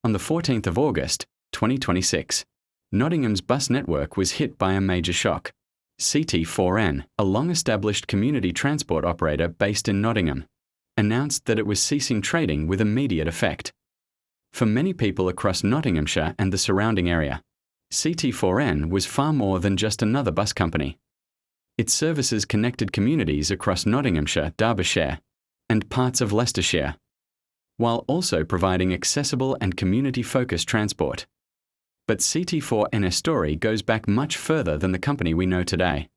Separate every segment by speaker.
Speaker 1: On the 14th of August, 2026, Nottingham's bus network was hit by a major shock. CT4N, a long-established community transport operator based in Nottingham, announced that it was ceasing trading with immediate effect. For many people across Nottinghamshire and the surrounding area, CT4N was far more than just another bus company. Its services connected communities across Nottinghamshire, Derbyshire, and parts of Leicestershire, while also providing accessible and community-focused transport. But CT4N's story goes back much further than the company we know today.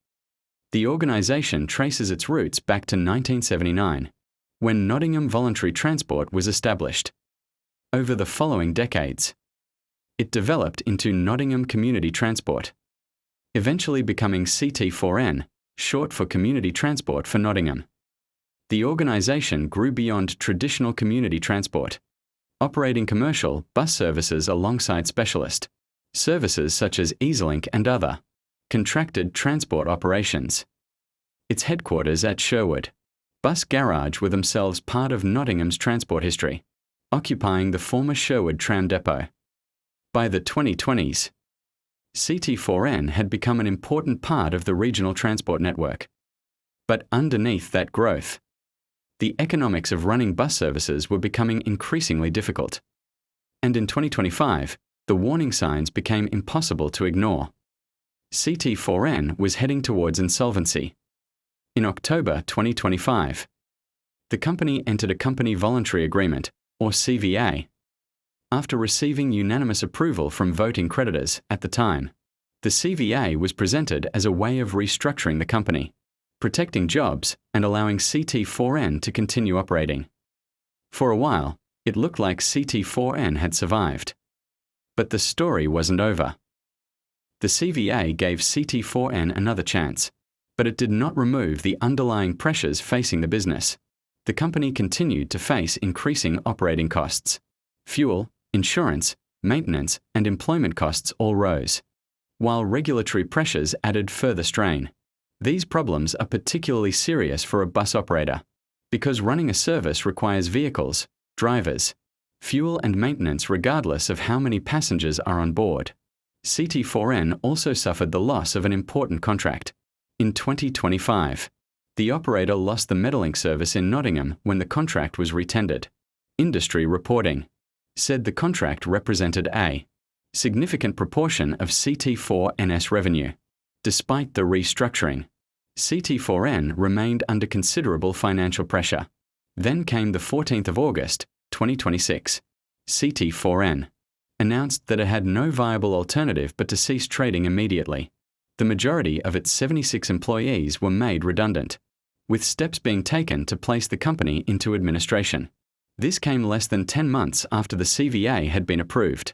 Speaker 1: The organisation traces its roots back to 1979, when Nottingham Voluntary Transport was established. Over the following decades, it developed into Nottingham Community Transport, eventually becoming CT4N, short for Community Transport for Nottingham. The organisation grew beyond traditional community transport, operating commercial bus services alongside specialist services such as EasyLink and other contracted transport operations. Its headquarters at Sherwood Bus Garage were themselves part of Nottingham's transport history, occupying the former Sherwood tram depot. By the 2020s, CT4N had become an important part of the regional transport network. But underneath that growth, the economics of running bus services were becoming increasingly difficult. And in 2025, the warning signs became impossible to ignore. CT4N was heading towards insolvency. In October 2025, the company entered a company voluntary agreement, or CVA, after receiving unanimous approval from voting creditors at the time. The CVA was presented as a way of restructuring the company, protecting jobs and allowing CT4N to continue operating. For a while, it looked like CT4N had survived. But the story wasn't over. The CVA gave CT4N another chance, but it did not remove the underlying pressures facing the business. The company continued to face increasing operating costs. Fuel, insurance, maintenance, and employment costs all rose, while regulatory pressures added further strain. These problems are particularly serious for a bus operator, because running a service requires vehicles, drivers, fuel and maintenance regardless of how many passengers are on board. CT4N also suffered the loss of an important contract. In 2025, the operator lost the Meadowlink service in Nottingham when the contract was retendered. Industry reporting said the contract represented a significant proportion of CT4N's revenue. Despite the restructuring, CT4N remained under considerable financial pressure. Then came the 14th of August, 2026. CT4N announced that it had no viable alternative but to cease trading immediately. The majority of its 76 employees were made redundant, with steps being taken to place the company into administration. This came less than 10 months after the CVA had been approved.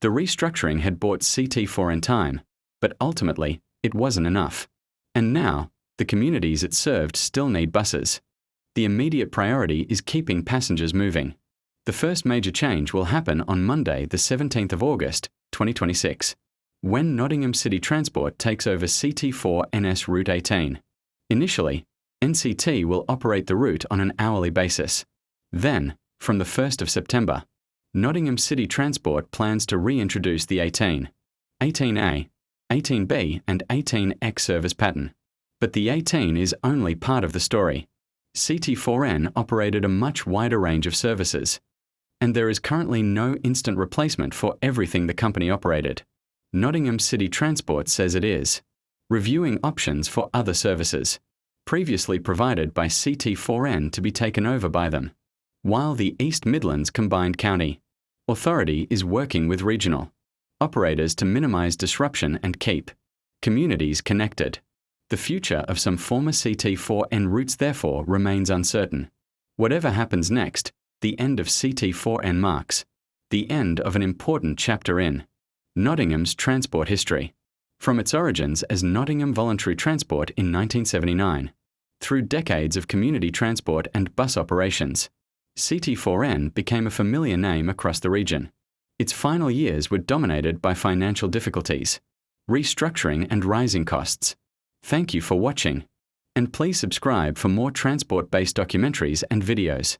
Speaker 1: The restructuring had bought CT4N time, but ultimately, it wasn't enough. And now, the communities it served still need buses. The immediate priority is keeping passengers moving. The first major change will happen on Monday, the 17th of August, 2026, when Nottingham City Transport takes over CT4N's Route 18. Initially, NCT will operate the route on an hourly basis. Then, from the 1st of September, Nottingham City Transport plans to reintroduce the 18, 18A, 18B and 18X service pattern. But the 18 is only part of the story. CT4N operated a much wider range of services, and there is currently no instant replacement for everything the company operated. Nottingham City Transport says it is reviewing options for other services previously provided by CT4N to be taken over by them, while the East Midlands Combined County Authority is working with regional operators to minimise disruption and keep communities connected. The future of some former CT4N routes therefore remains uncertain. Whatever happens next, the end of CT4N marks the end of an important chapter in Nottingham's transport history. From its origins as Nottingham Voluntary Transport in 1979, through decades of community transport and bus operations, CT4N became a familiar name across the region. Its final years were dominated by financial difficulties, restructuring and rising costs. Thank you for watching, and please subscribe for more transport-based documentaries and videos.